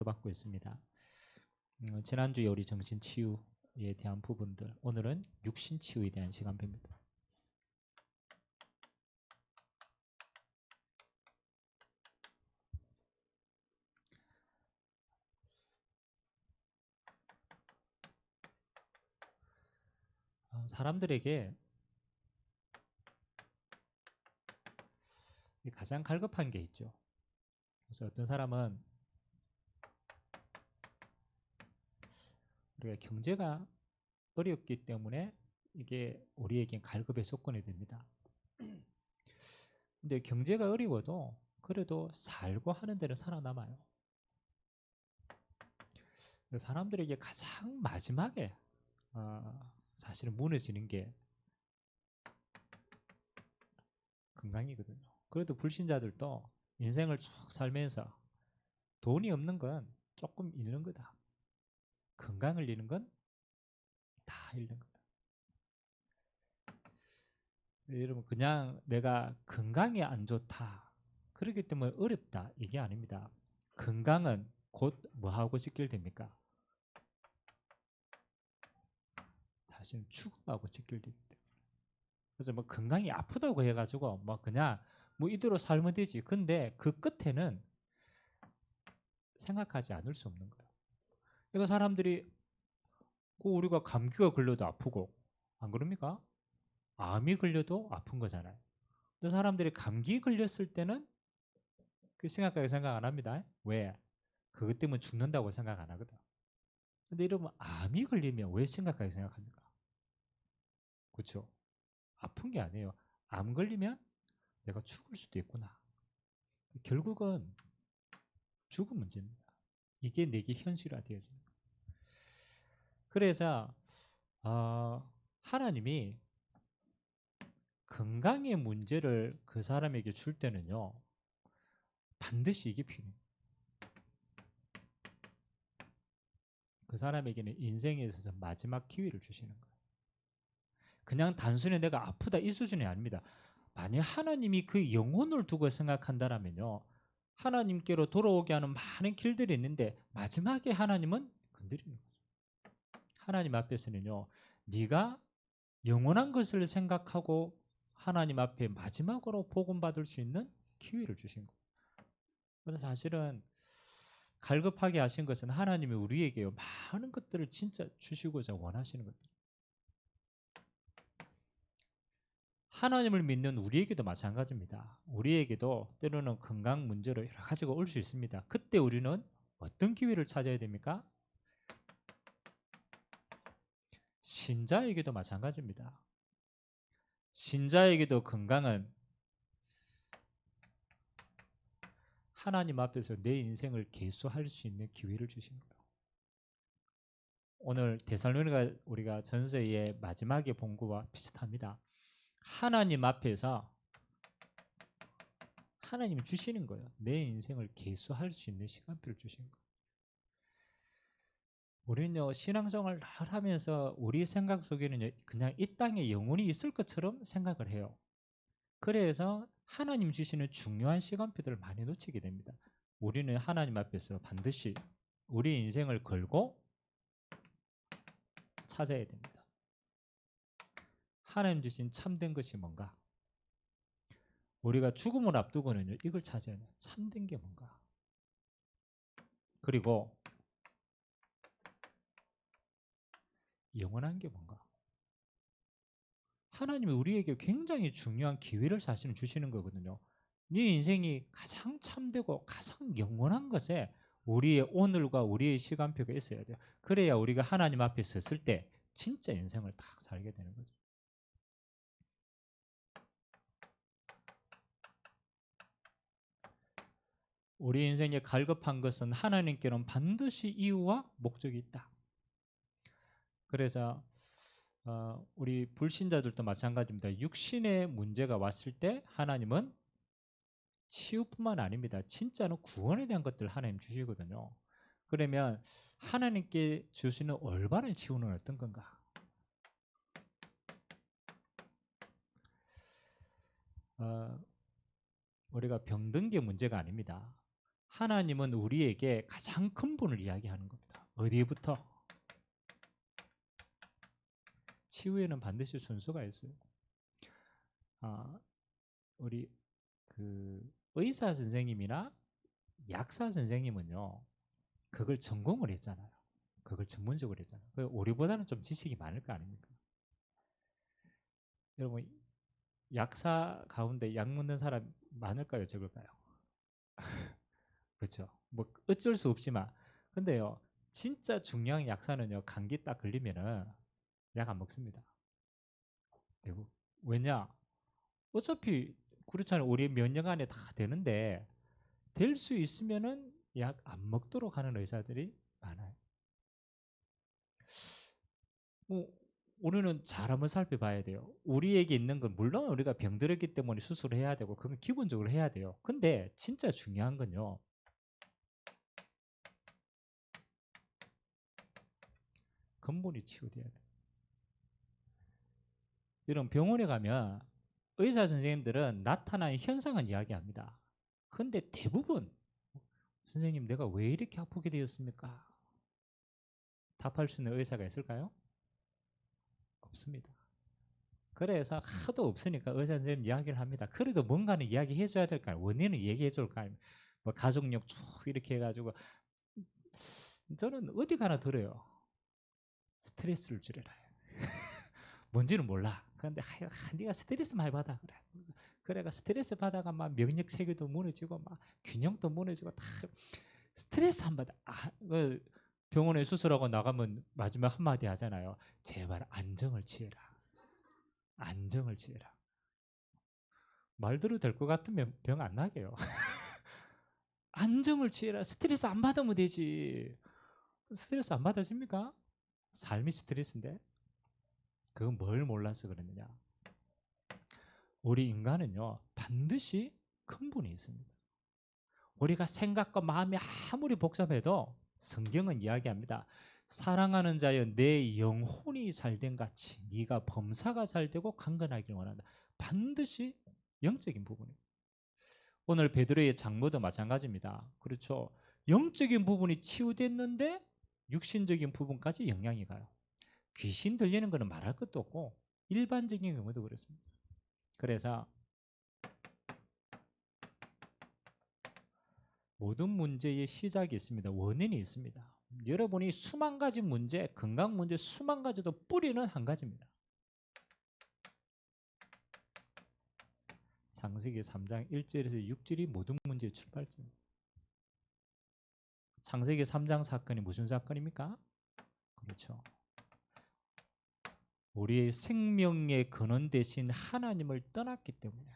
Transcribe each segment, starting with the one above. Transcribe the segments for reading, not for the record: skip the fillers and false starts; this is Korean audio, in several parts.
받고 있습니다. 지난주에 우리 정신치유에 대한 부분들, 오늘은 육신치유에 대한 시간표입니다. 사람들에게 가장 갈급한 게 있죠. 그래서 어떤 사람은 우리가 경제가 어렵기 때문에 이게 우리에겐 갈급의 조건이 됩니다. 근데 경제가 어려워도 그래도 살고 하는 데는 살아남아요. 사람들에게 가장 마지막에 사실은 무너지는 게 건강이거든요. 그래도 불신자들도 인생을 쭉 살면서 돈이 없는 건 조금 잃는 거다. 건강을 잃는 건 다 잃는 거다. 여러분, 그냥 내가 건강이 안 좋다, 그렇기 때문에 어렵다, 이게 아닙니다. 건강은 곧 뭐하고 직결됩니까? 사실은 죽음하고 직결되기 때문에. 그래서 뭐 건강이 아프다고 해가지고 뭐 그냥 뭐 이대로 살면 되지. 근데 그 끝에는 생각하지 않을 수 없는 거예요. 이거 사람들이 우리가 감기가 걸려도 아프고, 안 그럽니까? 암이 걸려도 아픈 거잖아요. 근데 사람들이 감기 걸렸을 때는 그 심각하게 생각 안 합니다. 왜? 그것 때문에 죽는다고 생각 안 하거든. 근데 이러면 암이 걸리면 왜 심각하게 생각합니까? 그렇죠? 아픈 게 아니에요. 암 걸리면 내가 죽을 수도 있구나. 결국은 죽은 문제입니다. 이게 내게 현실화되어집니다. 그래서 하나님이 건강의 문제를 그 사람에게 줄 때는요, 반드시 이게 필요해요. 그 사람에게는 인생에 있어서 마지막 기회를 주시는 거예요. 그냥 단순히 내가 아프다 이 수준이 아닙니다. 만약 하나님이 그 영혼을 두고 생각한다면요, 하나님께로 돌아오게 하는 많은 길들이 있는데 마지막에 하나님은 건드리는 거죠. 하나님 앞에서는요, 네가 영원한 것을 생각하고 하나님 앞에 마지막으로 복음받을 수 있는 기회를 주신 거예요. 그래서 사실은 갈급하게 하신 것은 하나님이 우리에게 많은 것들을 진짜 주시고자 원하시는 것들. 하나님을 믿는 우리에게도 마찬가지입니다. 우리에게도 때로는 건강 문제로 여러 가지가 올 수 있습니다. 그때 우리는 어떤 기회를 찾아야 됩니까? 신자에게도 마찬가지입니다. 신자에게도 건강은 하나님 앞에서 내 인생을 계수할 수 있는 기회를 주신 거예요. 오늘 데살로니가 우리가 전서의 마지막에 본 거와 비슷합니다. 하나님 앞에서 하나님이 주시는 거예요. 내 인생을 계수할 수 있는 시간표를 주신 거예요. 우리는요, 신앙생활을 하면서 우리 생각 속에는 그냥 이 땅에 영혼이 있을 것처럼 생각을 해요. 그래서 하나님 주시는 중요한 시간표들을 많이 놓치게 됩니다. 우리는 하나님 앞에서 반드시 우리 인생을 걸고 찾아야 됩니다. 하나님 주신 참된 것이 뭔가? 우리가 죽음을 앞두고는요, 이걸 찾아야 돼요. 참된 게 뭔가? 그리고 영원한 게 뭔가? 하나님이 우리에게 굉장히 중요한 기회를 사실은 주시는 거거든요. 네 인생이 가장 참되고 가장 영원한 것에 우리의 오늘과 우리의 시간표가 있어야 돼요. 그래야 우리가 하나님 앞에 섰을 때 진짜 인생을 딱 살게 되는 거죠. 우리 인생에 갈급한 것은 하나님께는 반드시 이유와 목적이 있다. 그래서 우리 불신자들도 마찬가지입니다. 육신의 문제가 왔을 때 하나님은 치유뿐만 아닙니다. 진짜로 구원에 대한 것들 하나님 주시거든요. 그러면 하나님께 주시는 올바른 치유는 어떤 건가? 우리가 병든 게 문제가 아닙니다. 하나님은 우리에게 가장 근본을 이야기하는 겁니다. 어디부터? 치유에는 반드시 순서가 있어요. 우리 그 의사 선생님이나 약사 선생님은요, 그걸 전공을 했잖아요. 그걸 전문적으로 했잖아요. 우리보다는 좀 지식이 많을 거 아닙니까? 여러분, 약사 가운데 약 먹는 사람 많을까요, 적을까요? 그렇죠. 뭐 어쩔 수 없지만, 근데요, 진짜 중요한 약사는요, 감기 딱 걸리면은 약 안 먹습니다. 대부분. 왜냐? 어차피 그렇잖아요. 우리 면역 안에 다 되는데 될 수 있으면은 약 안 먹도록 하는 의사들이 많아요. 우리는 잘 한번 살펴봐야 돼요. 우리에게 있는 건 물론 우리가 병들었기 때문에 수술을 해야 되고 그건 기본적으로 해야 돼요. 근데 진짜 중요한 건요. 근본이 치유돼야 돼요. 이런 병원에 가면 의사 선생님들은 나타나는 현상은 이야기합니다. 근데 대부분 선생님 내가 왜 이렇게 아프게 되었습니까? 답할 수 있는 의사가 있을까요? 없습니다. 그래서 하도 없으니까 의사 선생님 이야기를 합니다. 그래도 뭔가는 이야기해 줘야 될까요? 원인은 얘기해 줄까요? 뭐 가족력 쭉 이렇게 해가지고 저는 어디 가나 들어요. 스트레스를 줄여라. 뭔지는 몰라. 그런데 네가 스트레스 많이 받아 그래. 그래가 스트레스 받아가 막 면역 체계도 무너지고 막 균형도 무너지고 다 스트레스 한 받아. 병원에 수술하고 나가면 마지막 한마디 하잖아요. 제발 안정을 취해라. 안정을 취해라. 말대로 될 것 같으면 병 안 나게요. 안정을 취해라. 스트레스 안 받으면 되지. 스트레스 안 받아집니까? 삶이 스트레스인데. 그건 뭘 몰라서 그러느냐. 우리 인간은요, 반드시 근본이 있습니다. 우리가 생각과 마음이 아무리 복잡해도 성경은 이야기합니다. 사랑하는 자여 내 영혼이 잘된 같이 네가 범사가 잘되고 강건하길 원한다. 반드시 영적인 부분입니다. 오늘 베드로의 장모도 마찬가지입니다. 그렇죠. 영적인 부분이 치유됐는데 육신적인 부분까지 영향이 가요. 귀신 들리는 거는 말할 것도 없고 일반적인 경우도 그렇습니다. 그래서 모든 문제의 시작이 있습니다. 원인이 있습니다. 여러분이 수만 가지 문제, 건강 문제 수만 가지도 뿌리는 한 가지입니다. 창세기 3장 1절에서 6절이 모든 문제의 출발점입니다. 창세기 3장 사건이 무슨 사건입니까? 그렇죠. 우리의 생명의 근원 대신 하나님을 떠났기 때문에.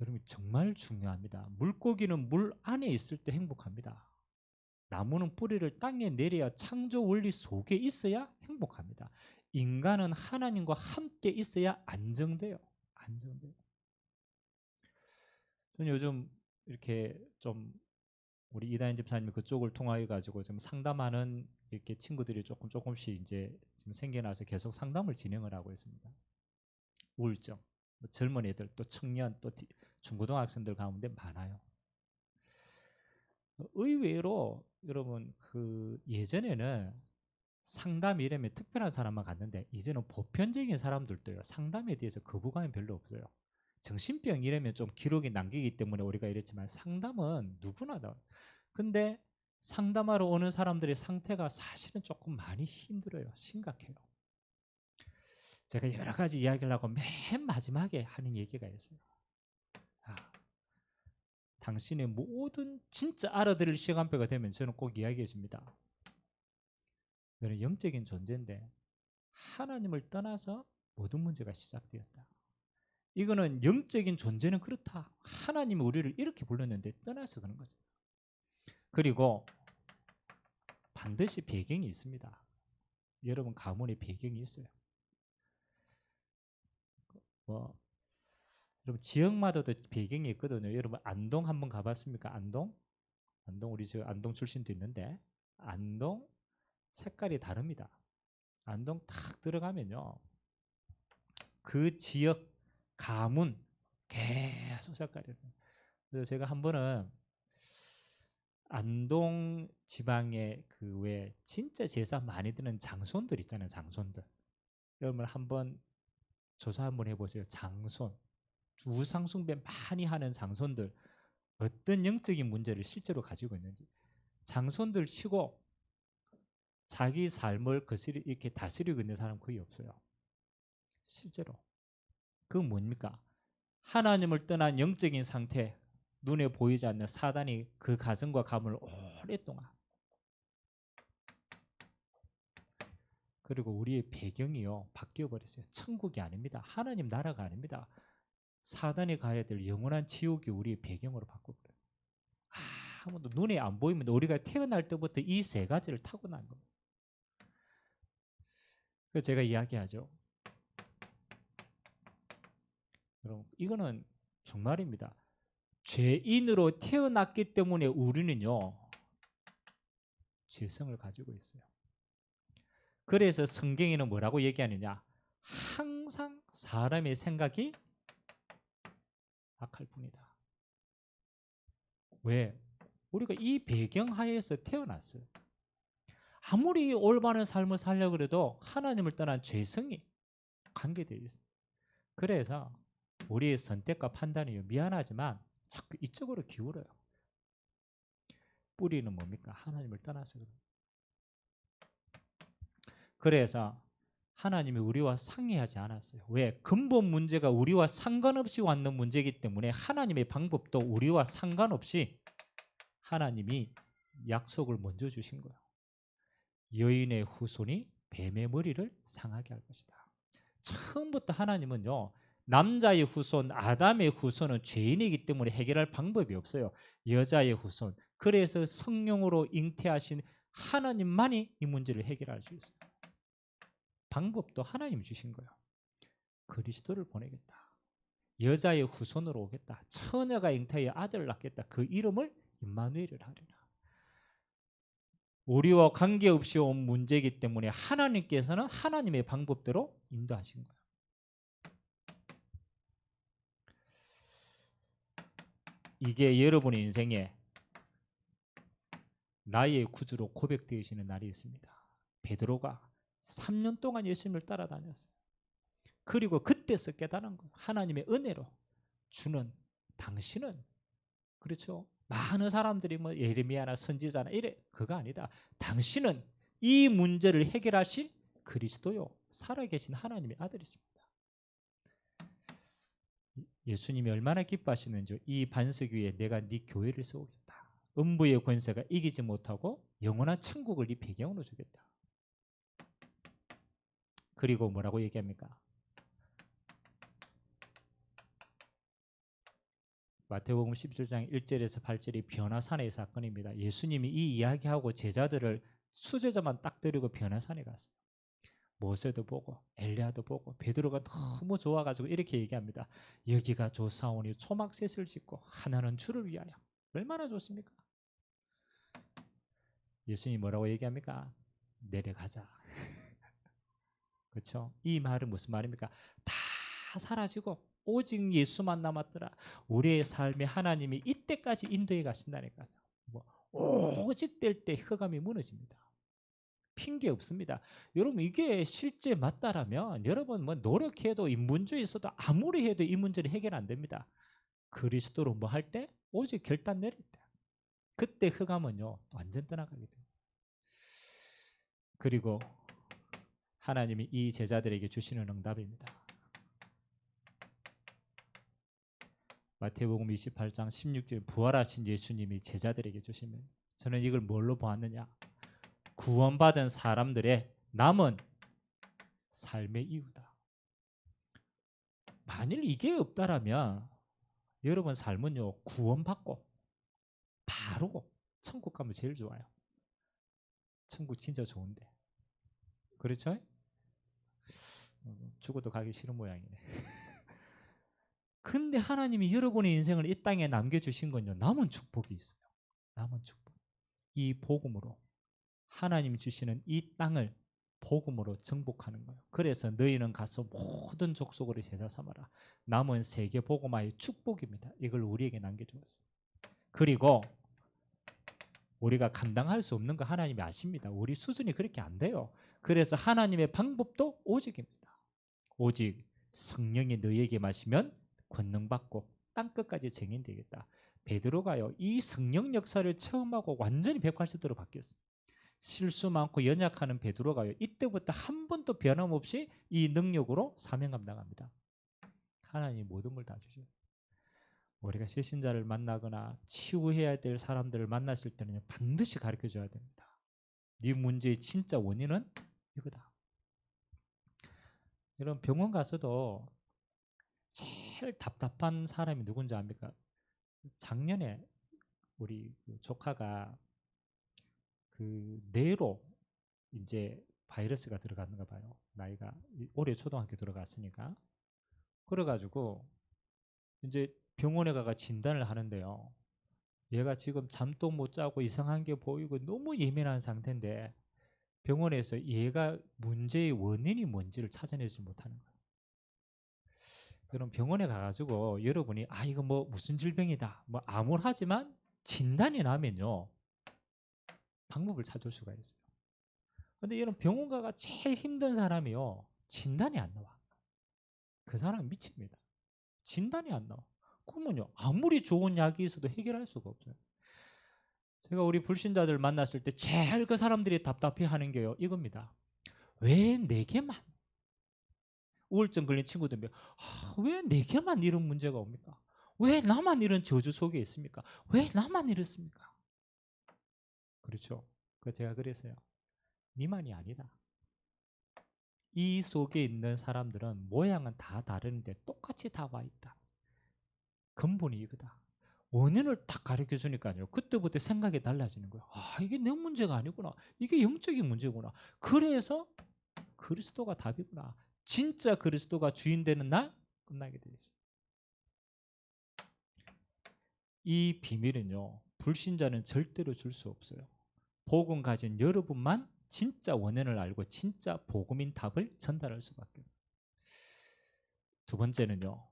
여러분 정말 중요합니다. 물고기는 물 안에 있을 때 행복합니다. 나무는 뿌리를 땅에 내려야 창조 원리 속에 있어야 행복합니다. 인간은 하나님과 함께 있어야 안정돼요. 안정돼요. 저는 요즘 이렇게 좀 우리 이다인 집사님 그쪽을 통하여 가지고 좀 상담하는 이렇게 친구들이 조금씩 이제 지금 생겨나서 계속 상담을 진행을 하고 있습니다. 우울증, 뭐 젊은 애들 또 청년 또 중고등학생들 가운데 많아요. 의외로 여러분 그 예전에는 상담 이름에 특별한 사람만 갔는데 이제는 보편적인 사람들도요 상담에 대해서 거부감이 별로 없어요. 정신병 이러면 좀 기록이 남기기 때문에 우리가 이랬지만 상담은 누구나 다. 근데 상담하러 오는 사람들의 상태가 사실은 조금 많이 힘들어요. 심각해요. 제가 여러 가지 이야기를 하고 맨 마지막에 하는 얘기가 있어요. 당신의 모든 진짜 알아들을 시간표가 되면 저는 꼭 이야기해 줍니다. 너는 영적인 존재인데 하나님을 떠나서 모든 문제가 시작되었다. 이거는 영적인 존재는 그렇다. 하나님이 우리를 이렇게 불렀는데 떠나서 그런 거죠. 그리고 반드시 배경이 있습니다. 여러분 가문의 배경이 있어요. 뭐 여러분 지역마다도 배경이 있거든요. 여러분 안동 한번 가봤습니까? 안동? 안동 우리 저 안동 출신도 있는데 안동 색깔이 다릅니다. 안동 탁 들어가면요. 그 지역 가문 계속 색깔이 있어요. 그래서 제가 한 번은 안동 지방에 그 왜 진짜 제사 많이 드는 장손들 있잖아요. 장손들. 여러분 한번 조사 한번 해보세요. 장손. 우상 숭배 많이 하는 장손들 어떤 영적인 문제를 실제로 가지고 있는지. 장손들 치고 자기 삶을 이렇게 다스리고 있는 사람 거의 없어요. 실제로. 그건 뭡니까? 하나님을 떠난 영적인 상태, 눈에 보이지 않는 사단이 그 가정과 가문을 오랫동안. 그리고 우리의 배경이요 바뀌어버렸어요. 천국이 아닙니다. 하나님 나라가 아닙니다. 사단이 가야 될 영원한 지옥이 우리의 배경으로 바꿔버려요. 아무도 눈에 안 보이면 우리가 태어날 때부터 이 세 가지를 타고난 겁니다. 그래서 제가 이야기하죠. 여러분 이거는 정말입니다. 죄인으로 태어났기 때문에 우리는요 죄성을 가지고 있어요. 그래서 성경에는 뭐라고 얘기하느냐? 항상 사람의 생각이 악할 뿐이다. 왜? 우리가 이 배경 하에서 태어났어요. 아무리 올바른 삶을 살려고 그래도 하나님을 떠난 죄성이 관계되어 있어요. 그래서 우리의 선택과 판단이 미안하지만 자꾸 이쪽으로 기울어요. 뿌리는 뭡니까? 하나님을 떠나서 그래요. 그래서 하나님이 우리와 상의하지 않았어요. 왜? 근본 문제가 우리와 상관없이 왔는 문제이기 때문에 하나님의 방법도 우리와 상관없이 하나님이 약속을 먼저 주신 거예요. 여인의 후손이 뱀의 머리를 상하게 할 것이다. 처음부터 하나님은요. 남자의 후손, 아담의 후손은 죄인이기 때문에 해결할 방법이 없어요. 여자의 후손. 그래서 성령으로 잉태하신 하나님만이 이 문제를 해결할 수 있어요. 방법도 하나님 주신 거예요. 그리스도를 보내겠다. 여자의 후손으로 오겠다. 처녀가 잉태하여 아들을 낳겠다. 그 이름을 임마누엘을 하리라. 우리와 관계없이 온 문제이기 때문에 하나님께서는 하나님의 방법대로 인도하신 거예요. 이게 여러분의 인생에 나의 구주로 고백되시는 날이 있습니다. 베드로가 3년 동안 예수님을 따라다녔어요. 그리고 그때서 깨달은 거예요. 하나님의 은혜로 주는 당신은 그렇죠. 많은 사람들이 뭐 예레미야나 선지자나 이래 그거 아니다. 당신은 이 문제를 해결하실 그리스도요 살아계신 하나님의 아들이십니다. 예수님이 얼마나 기뻐하시는지 이 반석 위에 내가 네 교회를 세우겠다. 음부의 권세가 이기지 못하고 영원한 천국을 네 배경으로 주겠다. 그리고 뭐라고 얘기합니까? 마태복음 17장 1절에서 8절이 변화산의 사건입니다. 예수님이 이 이야기하고 제자들을 수제자만 딱 데리고 변화산에 갔어요. 모세도 보고 엘리야도 보고 베드로가 너무 좋아가지고 이렇게 얘기합니다. 여기가 조사오니 초막셋을 짓고 하나는 주를 위하여. 얼마나 좋습니까? 예수님이 뭐라고 얘기합니까? 내려가자. 그렇죠? 이 말은 무슨 말입니까? 다 사라지고 오직 예수만 남았더라. 우리의 삶에 하나님이 이때까지 인도해 가신다니까요. 오직 될 때 흑암이 무너집니다. 핑계 없습니다. 여러분 이게 실제 맞다라면 여러분 뭐 노력해도 이 문제 있어도 아무리 해도 이 문제는 해결 안 됩니다. 그리스도로 뭐 할 때? 오직 결단 내릴 때. 그때 흑암은요 완전 떠나가게 됩니다. 그리고 하나님이 이 제자들에게 주시는 응답입니다. 마태복음 28장 16절 부활하신 예수님이 제자들에게 주시면 저는 이걸 뭘로 보았느냐? 구원받은 사람들의 남은 삶의 이유다. 만일 이게 없다라면 여러분 삶은요 구원받고 바로 천국 가면 제일 좋아요. 천국 진짜 좋은데 그렇죠? 죽어도 가기 싫은 모양이네. 근데 하나님이 여러분의 인생을 이 땅에 남겨주신 건요 남은 축복이 있어요. 남은 축복. 이 복음으로 하나님이 주시는 이 땅을 복음으로 정복하는 거예요. 그래서 너희는 가서 모든 족속으로 제자 삼아라. 남은 세계 복음화의 축복입니다. 이걸 우리에게 남겨주었어요. 그리고 우리가 감당할 수 없는 거 하나님이 아십니다. 우리 수준이 그렇게 안 돼요. 그래서 하나님의 방법도 오직입니다. 오직 성령이 너희에게 마시면 권능받고 땅끝까지 증인되겠다. 베드로가요, 이 성령 역사를 체험하고 완전히 180도로 바뀌었어요. 실수 많고 연약하는 베드로가요, 이때부터 한 번도 변함없이 이 능력으로 사명 감당합니다. 하나님이 모든 걸 다 주셔요. 우리가 실신자를 만나거나 치유해야 될 사람들을 만났을 때는 반드시 가르쳐 줘야 됩니다. 네 문제의 진짜 원인은 이거다. 이런 병원 가서도 제일 답답한 사람이 누군지 압니까? 작년에 우리 조카가 그 뇌로 이제 바이러스가 들어갔는가 봐요. 나이가 올해 초등학교 들어갔으니까. 그래가지고 이제 병원에 가가 진단을 하는데요. 얘가 지금 잠도 못 자고 이상한 게 보이고 너무 예민한 상태인데 병원에서 얘가 문제의 원인이 뭔지를 찾아내지 못하는 거예요. 그럼 병원에 가가지고 여러분이 이거 뭐 무슨 질병이다 뭐 암울하지만 진단이 나면요 방법을 찾을 수가 있어요. 근데 이런 병원 가가 제일 힘든 사람이요 진단이 안 나와. 그 사람 미칩니다. 진단이 안 나와. 그러면요 아무리 좋은 약이 있어도 해결할 수가 없어요. 제가 우리 불신자들 만났을 때 제일 그 사람들이 답답해하는 게요 이겁니다. 왜 내게만 우울증 걸린 친구들 왜 내게만 이런 문제가 옵니까? 왜 나만 이런 저주 속에 있습니까? 왜 나만 이렇습니까? 그렇죠. 그 제가 그랬어요. 니만이 아니다. 이 속에 있는 사람들은 모양은 다 다른데 똑같이 다 와 있다. 근본이 이거다. 원인을 딱 가르쳐 주니까요. 그때부터 생각이 달라지는 거예요. 이게 내 문제가 아니구나. 이게 영적인 문제구나. 그래서 그리스도가 답이구나. 진짜 그리스도가 주인 되는 날 끝나게 되죠. 이 비밀은요. 불신자는 절대로 줄 수 없어요. 복음 가진 여러분만 진짜 원인을 알고 진짜 복음인 답을 전달할 수밖에 없어요. 두 번째는요.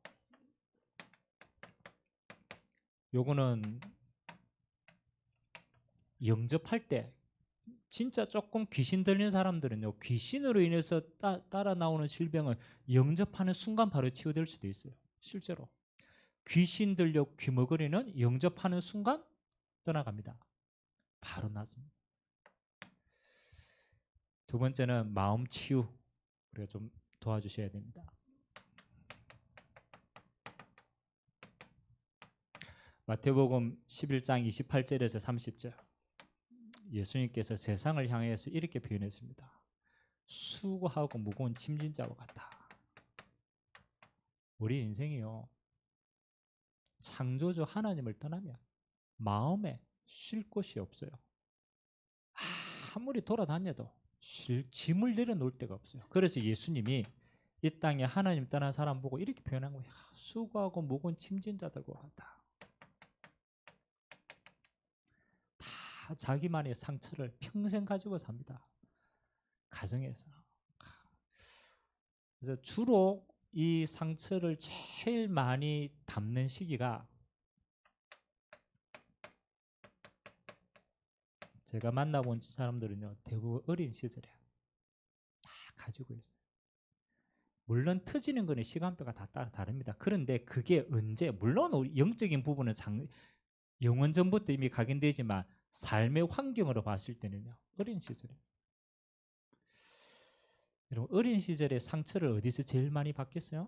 요거는 영접할 때 진짜 조금 귀신 들린 사람들은요. 귀신으로 인해서 따라 나오는 질병은 영접하는 순간 바로 치유될 수도 있어요. 실제로. 귀신 들려 귀머거리는 영접하는 순간 떠나갑니다. 바로 낫습니다. 두 번째는 마음 치유. 우리가 좀 도와주셔야 됩니다. 마태복음 11장 28절에서 30절. 예수님께서 세상을 향해서 이렇게 표현했습니다. 수고하고 무거운 짐진자와 같다. 우리 인생이요. 창조주 하나님을 떠나면 마음에 쉴 곳이 없어요. 아무리 돌아다녀도 짐을 내려놓을 데가 없어요. 그래서 예수님이 이 땅에 하나님 떠난 사람 보고 이렇게 표현한 거예요. 수고하고 무거운 짐진자들과 같다. 다 자기만의 상처를 평생 가지고 삽니다. 가정에서. 그래서 주로 이 상처를 제일 많이 담는 시기가 제가 만나본 사람들은요 대부분 어린 시절에 다 가지고 있어요. 물론 터지는 거는 시간표가 다 다릅니다. 그런데 그게 언제 물론 우리 영적인 부분은 영원 전부터 이미 각인되지만 삶의 환경으로 봤을 때는요 어린 시절에 여러분 어린 시절에 상처를 어디서 제일 많이 받겠어요?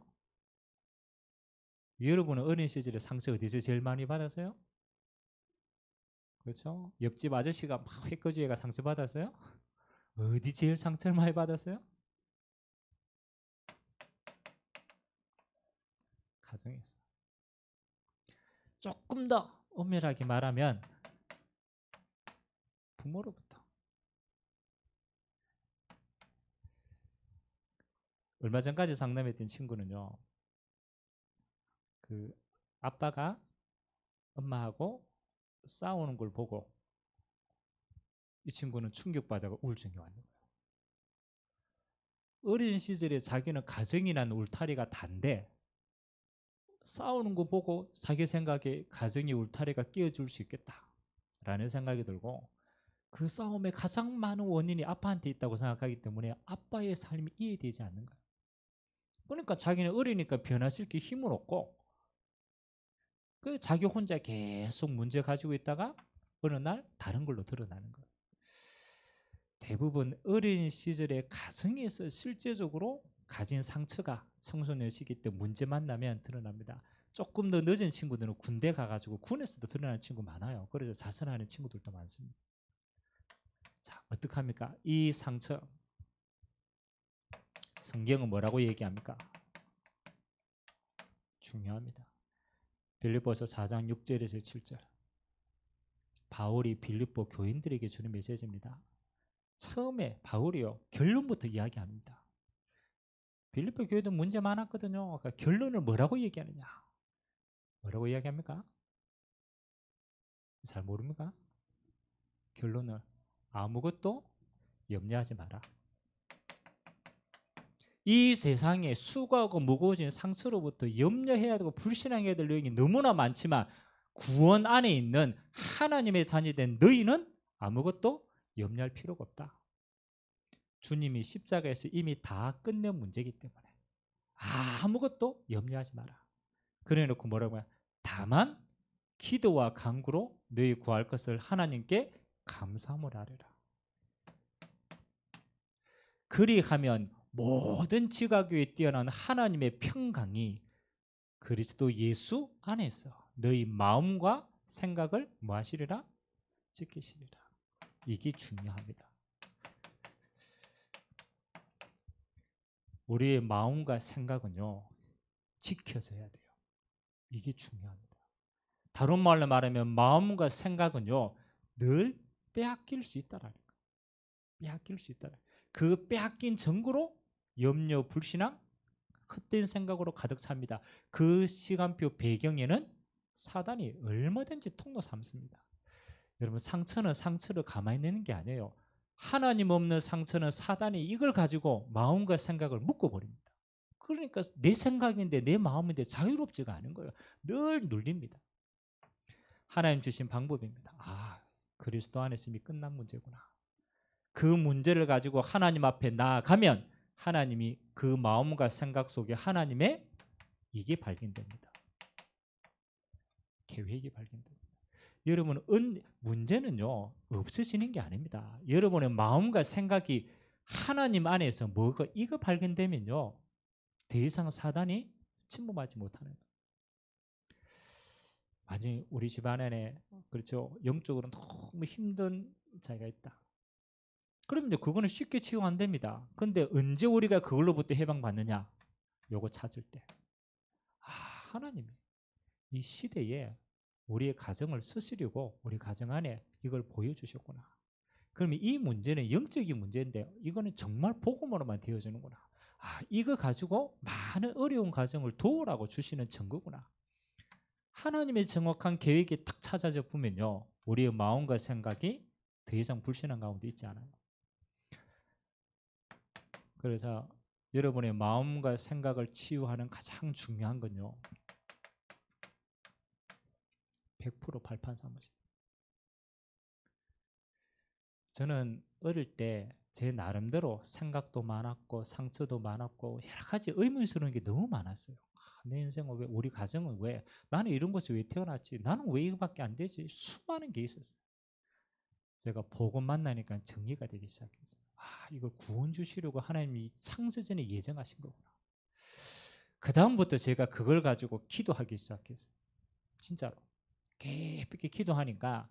여러분은 어린 시절에 상처 어디서 제일 많이 받았어요? 그렇죠? 옆집 아저씨가 막 회거지애가 상처 받았어요? 어디 제일 상처를 많이 받았어요? 가정에서. 조금 더 엄밀하게 말하면 부모로부터. 얼마 전까지 상담했던 친구는요. 그 아빠가 엄마하고 싸우는 걸 보고 이 친구는 충격받아서 우울증이 왔는 거예요. 어린 시절에 자기는 가정이 난 울타리가 단데 싸우는 거 보고 자기 생각에 가정의 울타리가 깨어질 수 있겠다라는 생각이 들고 그 싸움의 가장 많은 원인이 아빠한테 있다고 생각하기 때문에 아빠의 삶이 이해되지 않는 거야. 그러니까 자기는 어리니까 변화시킬 게 힘은 없고, 그 자기 혼자 계속 문제 가지고 있다가 어느 날 다른 걸로 드러나는 거야. 대부분 어린 시절의 가정에서 실제적으로 가진 상처가 청소년 시기 때 문제 만나면 드러납니다. 조금 더 늦은 친구들은 군대 가가지고 군에서도 드러나는 친구 많아요. 그래서 자살하는 친구들도 많습니다. 자, 어떡합니까? 이 상처, 성경은 뭐라고 얘기합니까? 중요합니다. 빌립보서 4장 6절에서 7절. 바울이 빌립보 교인들에게 주는 메시지입니다. 처음에 바울이요, 결론부터 이야기합니다. 빌립보 교회도 문제 많았거든요. 그러니까 결론을 뭐라고 얘기하느냐? 뭐라고 이야기합니까? 잘 모릅니까? 결론을 아무것도 염려하지 마라. 이 세상에 수고하고 무거워진 상처로부터 염려해야 되고 불신앙해야 될 내용이 너무나 많지만 구원 안에 있는 하나님의 자녀된 너희는 아무것도 염려할 필요가 없다. 주님이 십자가에서 이미 다 끝낸 문제이기 때문에 아무것도 염려하지 마라. 그래 놓고 뭐라고 해요? 다만 기도와 간구로 너희 구할 것을 하나님께 감사함을 하리라. 그리하면 모든 지각교에 뛰어난 하나님의 평강이 그리스도 예수 안에서 너희 마음과 생각을 뭐 하시리라? 지키시리라. 이게 중요합니다. 우리의 마음과 생각은요, 지켜져야 돼요. 이게 중요합니다. 다른 말로 말하면 마음과 생각은요, 늘 빼앗길 수 있다라는 거예요. 빼앗길 수 있다. 그 빼앗긴 증거로 염려, 불신앙, 헛된 생각으로 가득 찹니다. 그 시간표 배경에는 사단이 얼마든지 통로 삼습니다. 여러분, 상처는 상처를 가만히 내는 게 아니에요. 하나님 없는 상처는 사단이 이걸 가지고 마음과 생각을 묶어버립니다. 그러니까 내 생각인데 내 마음인데 자유롭지가 않은 거예요. 늘 눌립니다. 하나님 주신 방법입니다. 아, 그리스도 안에서 이미 끝난 문제구나. 그 문제를 가지고 하나님 앞에 나아가면 하나님이 그 마음과 생각 속에 하나님의 이게 발견됩니다. 계획이 발견됩니다. 여러분, 문제는요, 없어지는 게 아닙니다. 여러분의 마음과 생각이 하나님 안에서 뭐가 이거 발견되면요, 더 이상 사단이 침범하지 못하는 거예요. 만약 우리 집안에 그렇죠, 영적으로 너무 힘든 자가 있다. 그러면 이제 그거는 쉽게 치유 안 됩니다. 근데 언제 우리가 그걸로부터 해방받느냐? 요거 찾을 때. 아, 하나님이 이 시대에 우리의 가정을 쓰시려고 우리 가정 안에 이걸 보여주셨구나. 그러면 이 문제는 영적인 문제인데 이거는 정말 복음으로만 되어지는구나. 아, 이거 가지고 많은 어려운 가정을 도우라고 주시는 증거구나. 하나님의 정확한 계획이 딱 찾아져 보면요, 우리의 마음과 생각이 더 이상 불신앙 가운데 있지 않아요. 그래서 여러분의 마음과 생각을 치유하는 가장 중요한 건요, 100% 발판 삼으세요. 저는 어릴 때 제 나름대로 생각도 많았고 상처도 많았고 여러 가지 의문스러운 게 너무 많았어요. 내 인생은 왜, 우리 가정은 왜, 나는 이런 곳에 왜 태어났지, 나는 왜 이거밖에 안 되지, 수많은 게 있었어요. 제가 복음 만나니까 정리가 되기 시작했어요. 아, 이걸 구원 주시려고 하나님이 창세전에 예정하신 거구나. 그 다음부터 제가 그걸 가지고 기도하기 시작했어요. 진짜로 깊게 기도하니까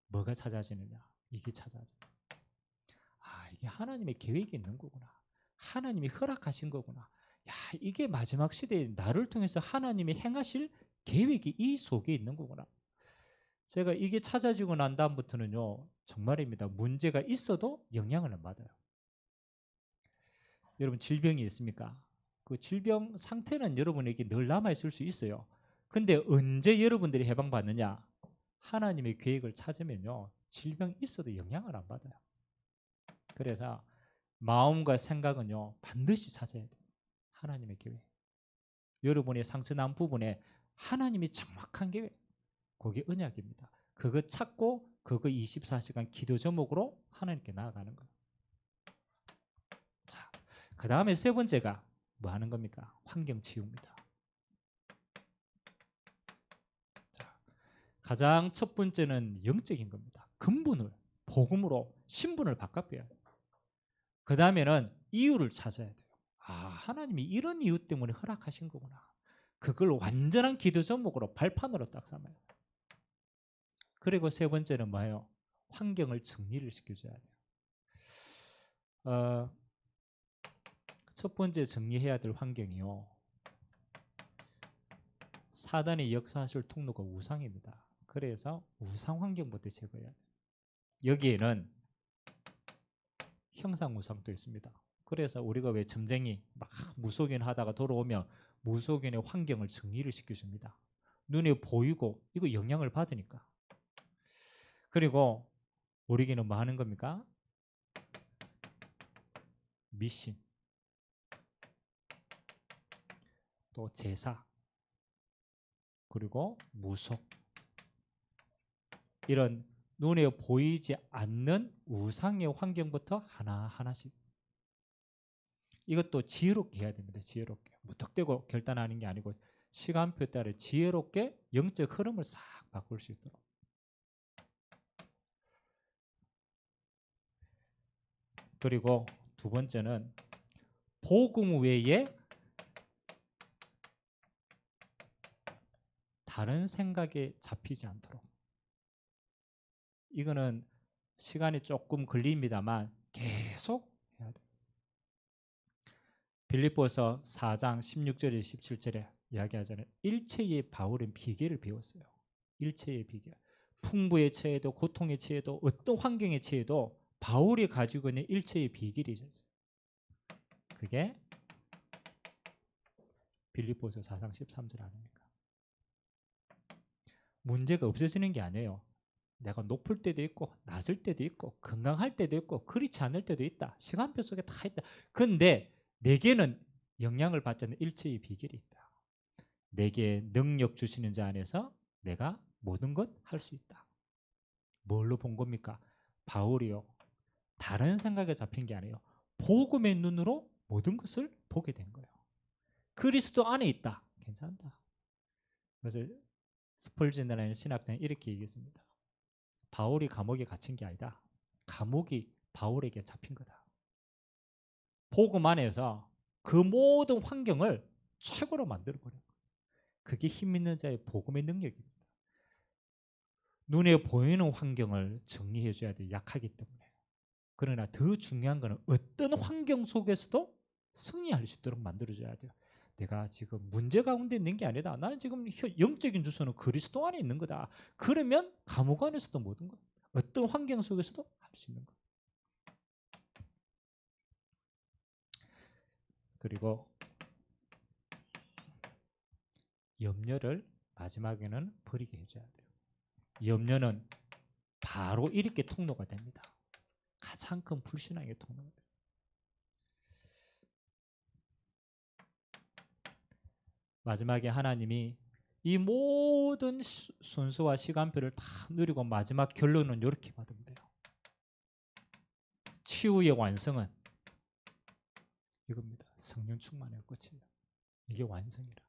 뭐가 찾아지느냐, 이게 찾아져요. 아, 이게 하나님의 계획이 있는 거구나. 하나님이 허락하신 거구나. 야, 이게 마지막 시대에 나를 통해서 하나님이 행하실 계획이 이 속에 있는 거구나. 제가 이게 찾아지고 난 다음부터는요, 정말입니다, 문제가 있어도 영향을 안 받아요. 여러분, 질병이 있습니까? 그 질병 상태는 여러분에게 늘 남아있을 수 있어요. 근데 언제 여러분들이 해방받느냐? 하나님의 계획을 찾으면요, 질병이 있어도 영향을 안 받아요. 그래서 마음과 생각은요, 반드시 찾아야 돼요. 하나님의 계획. 여러분의 상처난 부분에 하나님이 정확한 계획, 그게 언약입니다. 그거 찾고 그거 24시간 기도 제목으로 하나님께 나아가는 거예요. 자, 그 다음에 세 번째가 뭐 하는 겁니까? 환경 치유입니다. 자, 가장 첫 번째는 영적인 겁니다. 근본을 복음으로 신분을 바꿔야 돼요. 그 다음에는 이유를 찾아야 돼요. 아, 하나님이 이런 이유 때문에 허락하신 거구나. 그걸 완전한 기도 제목으로 발판으로 딱 삼아요. 그리고 세 번째는 뭐예요? 환경을 정리를 시켜줘야 돼요. 첫 번째 정리해야 될 환경이요. 사단이 역사하실 통로가 우상입니다. 그래서 우상 환경부터 제거해야 돼요. 여기에는 형상 우상도 있습니다. 그래서 우리가 왜 점쟁이 막 무속인 하다가 돌아오면 무속인의 환경을 정리를 시켜줍니다. 눈에 보이고 이거 영향을 받으니까. 그리고 우리에게는 뭐 하는 겁니까? 미신, 또 제사, 그리고 무속, 이런 눈에 보이지 않는 우상의 환경부터 하나하나씩. 이것도 지혜롭게 해야 됩니다. 지혜롭게. 무턱대고 결단하는 게 아니고 시간표에 따라 지혜롭게 영적 흐름을 싹 바꿀 수 있도록. 그리고 두 번째는 복음 외에 다른 생각에 잡히지 않도록. 이거는 시간이 조금 걸립니다만 계속 해야 돼요. 빌립보서 4장 16절에 17절에 이야기하잖아요. 일체의 바울은 비결을 배웠어요. 일체의 비결. 풍부에 처해도 고통에 처해도 어떤 환경에 처해도 바울이 가지고 있는 일체의 비결이 있어요. 그게 빌립보서 4장 13절 아닙니까? 문제가 없어지는 게 아니에요. 내가 높을 때도 있고 낮을 때도 있고 건강할 때도 있고 그렇지 않을 때도 있다. 시간표 속에 다 있다. 근데 내게는 영향을 받지 않는 일체의 비결이 있다. 내게 능력 주시는 자 안에서 내가 모든 것 할 수 있다. 뭘로 본 겁니까? 바울이요. 다른 생각에 잡힌 게 아니에요. 복음의 눈으로 모든 것을 보게 된 거예요. 그리스도 안에 있다. 괜찮다. 그래서 스펄전이라는 신학자는 이렇게 얘기했습니다. 바울이 감옥에 갇힌 게 아니다. 감옥이 바울에게 잡힌 거다. 복음 안에서 그 모든 환경을 최고로 만들어버려. 그게 힘 있는 자의 복음의 능력입니다. 눈에 보이는 환경을 정리해줘야 돼. 약하기 때문에. 그러나 더 중요한 것은 어떤 환경 속에서도 승리할 수 있도록 만들어줘야 돼요. 내가 지금 문제 가운데 있는 게 아니다. 나는 지금 영적인 주소는 그리스도 안에 있는 거다. 그러면 감옥 안에서도 모든 것, 어떤 환경 속에서도 할 수 있는 것. 그리고 염려를 마지막에는 버리게 해줘야 돼요. 염려는 바로 이렇게 통로가 됩니다. 가장 큰 불신앙의 통로가 돼요. 마지막에 하나님이 이 모든 순서와 시간표를 다 누리고 마지막 결론은 이렇게 받으면 돼요. 치유의 완성은 이겁니다. 성령 충만의 끝이에요. 이게 완성이라.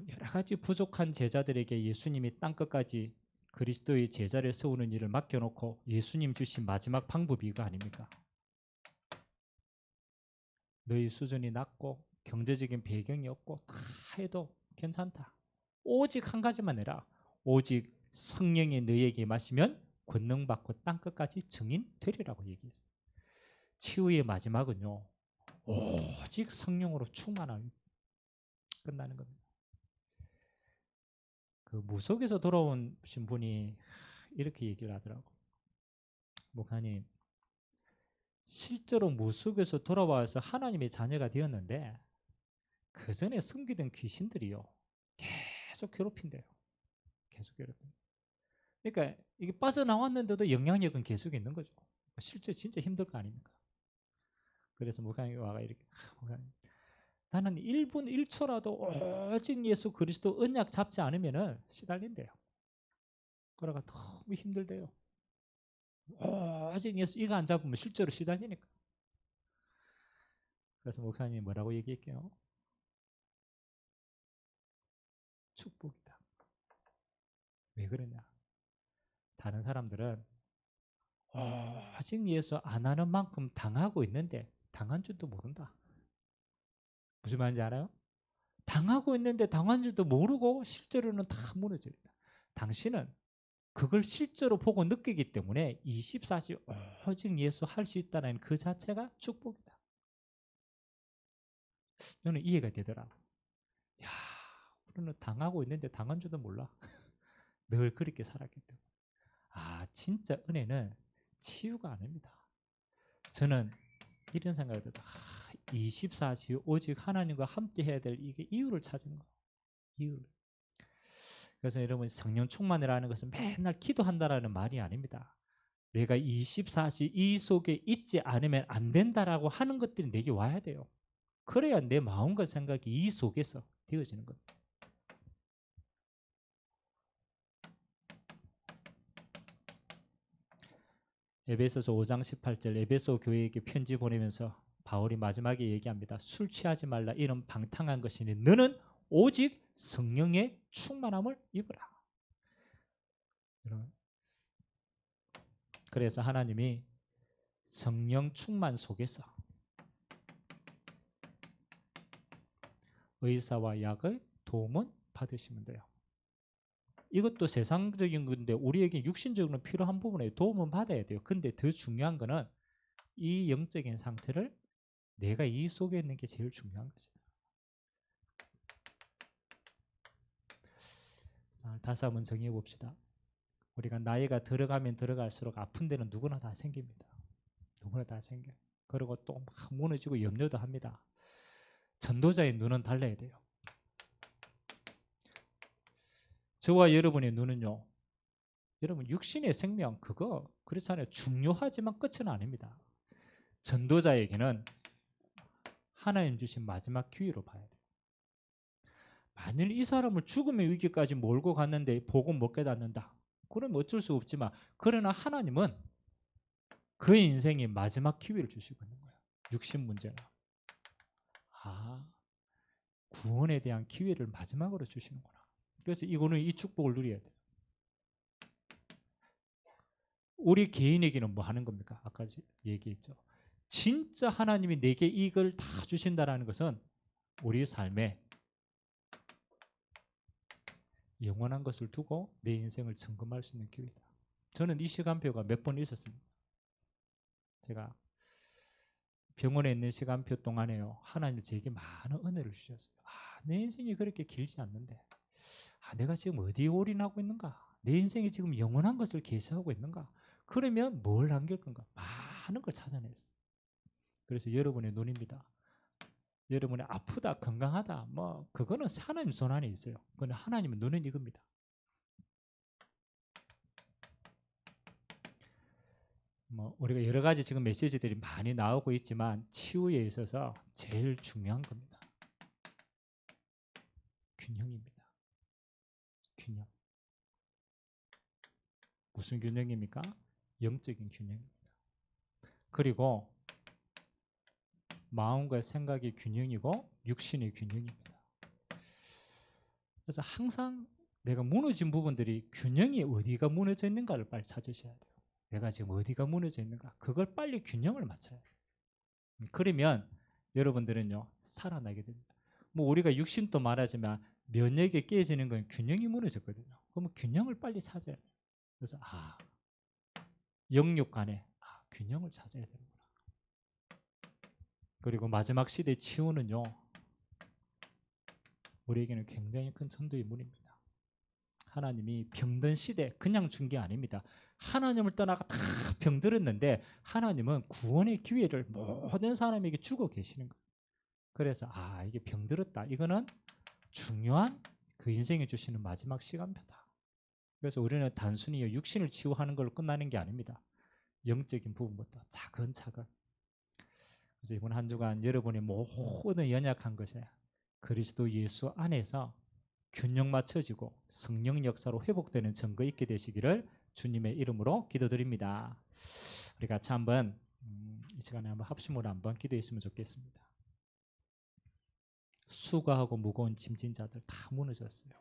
여러 가지 부족한 제자들에게 예수님이 땅끝까지 그리스도의 제자를 세우는 일을 맡겨놓고 예수님 주신 마지막 방법이 이거 아닙니까? 너희 수준이 낮고 경제적인 배경이 없고 다 해도 괜찮다. 오직 한 가지만 해라. 오직 성령이 너희에게 마시면 권능 받고 땅끝까지 증인 되리라고 얘기했어요. 치유의 마지막은요. 오직 성령으로 충만하면 끝나는 겁니다. 그 무속에서 돌아오신 분이 이렇게 얘기를 하더라고. 목사님, 실제로 무속에서 돌아와서 하나님의 자녀가 되었는데 그 전에 숨기던 귀신들이요 계속 괴롭힌대요. 계속 괴롭힌. 그러니까 이게 빠져나왔는데도 영향력은 계속 있는 거죠. 실제 진짜 힘들 거 아닙니까? 그래서 목사님이 와가 이렇게 목사님, 나는 1분 1초라도 오직 예수 그리스도 언약 잡지 않으면 시달린대요. 그러가 너무 힘들대요. 오직 예수 이거 안 잡으면 실제로 시달리니까. 그래서 목사님이 뭐라고 얘기할게요? 축복이다. 왜 그러냐? 다른 사람들은 오직 예수 안 하는 만큼 당하고 있는데 당한 줄도 모른다. 무슨 말인지 알아요? 당하고 있는데 당한 줄도 모르고 실제로는 다 무너집니다. 당신은 그걸 실제로 보고 느끼기 때문에 24시 오직 예수 할 수 있다는 그 자체가 축복이다. 저는 이해가 되더라고. 야, 우리는 당하고 있는데 당한 줄도 몰라. 늘 그렇게 살았기 때문에. 아, 진짜 은혜는 치유가 아닙니다. 저는 이런 생각이 들어요. 24시 오직 하나님과 함께 해야 될 이게 이유를 찾은 거예요. 이유를. 그래서 여러분 성령 충만이라는 것은 맨날 기도한다라는 말이 아닙니다. 내가 24시 이 속에 있지 않으면 안 된다라고 하는 것들이 내게 와야 돼요. 그래야 내 마음과 생각이 이 속에서 되어지는 겁니다. 에베소서 5장 18절 에베소 교회에게 편지 보내면서 바울이 마지막에 얘기합니다. 술 취하지 말라 이런 방탕한 것이니 너는 오직 성령의 충만함을 입으라. 그래서 하나님이 성령 충만 속에서 의사와 약의 도움은 받으시면 돼요. 이것도 세상적인 건데 우리에게 육신적으로 필요한 부분에 도움은 받아야 돼요. 근데 더 중요한 거는 이 영적인 상태를 내가 이 속에 있는 게 제일 중요한 거죠. 자, 다시 한번 정리해 봅시다. 우리가 나이가 들어가면 들어갈수록 아픈 데는 누구나 다 생깁니다. 누구나 다 생겨요. 그리고 또 막 무너지고 염려도 합니다. 전도자의 눈은 달라야 돼요. 저와 여러분의 눈은요. 여러분 육신의 생명 그거 그렇잖아요. 중요하지만 끝은 아닙니다. 전도자에게는 하나님 주신 마지막 기회로 봐야 돼요. 만일 이 사람을 죽음의 위기까지 몰고 갔는데 복음 못 깨닫는다. 그럼 어쩔 수 없지만 그러나 하나님은 그 인생의 마지막 기회를 주시고 있는 거예요. 육신 문제나. 아, 구원에 대한 기회를 마지막으로 주시는구나. 그래서 이거는 이 축복을 누려야 돼요. 우리 개인에게는 뭐 하는 겁니까? 아까 얘기했죠. 진짜 하나님이 내게 이걸 다 주신다는 것은 우리의 삶에 영원한 것을 두고 내 인생을 점검할 수 있는 기회다. 저는 이 시간표가 몇 번 있었습니다. 제가 병원에 있는 시간표 동안에요. 하나님이 제게 많은 은혜를 주셨어요. 내 인생이 그렇게 길지 않는데 내가 지금 어디에 올인하고 있는가? 내 인생이 지금 영원한 것을 계시하고 있는가? 그러면 뭘 남길 건가? 많은 걸 찾아냈어요. 그래서 여러분의 눈입니다. 여러분이 아프다, 건강하다, 뭐 그거는 하나님 손 안에 있어요. 그건 하나님의 눈은 이겁니다. 뭐 우리가 여러 가지 지금 메시지들이 많이 나오고 있지만 치유에 있어서 제일 중요한 겁니다. 균형입니다. 균형. 무슨 균형입니까? 영적인 균형입니다. 그리고 마음과 생각의 균형이고 육신의 균형입니다. 그래서 항상 내가 무너진 부분들이 균형이 어디가 무너져 있는가를 빨리 찾으셔야 돼요. 내가 지금 어디가 무너져 있는가? 그걸 빨리 균형을 맞춰야 돼요. 그러면 여러분들은요 살아나게 됩니다. 뭐 우리가 육신도 말하지만 면역이 깨지는 건 균형이 무너졌거든요. 그러면 균형을 빨리 찾아야 돼요. 그래서 영육 간에 균형을 찾아야 되는구나. 그리고 마지막 시대 치유는요 우리에게는 굉장히 큰 천도의 문입니다. 하나님이 병든 시대 그냥 준 게 아닙니다. 하나님을 떠나가 다 병들었는데 하나님은 구원의 기회를 모든 사람에게 주고 계시는 거예요. 그래서 이게 병들었다. 이거는 중요한 그 인생에 주시는 마지막 시간표다. 그래서 우리는 단순히 육신을 치유하는 걸로 끝나는 게 아닙니다. 영적인 부분부터 차근차근. 그래서 이번 한 주간 여러분의 모든 연약한 것에 그리스도 예수 안에서 균형 맞춰지고 성령 역사로 회복되는 증거 있게 되시기를 주님의 이름으로 기도드립니다. 우리 같이 한번 이 시간에 한번 합심으로 한번 기도했으면 좋겠습니다. 수고하고 무거운 짐진 자들 다 무너졌어요.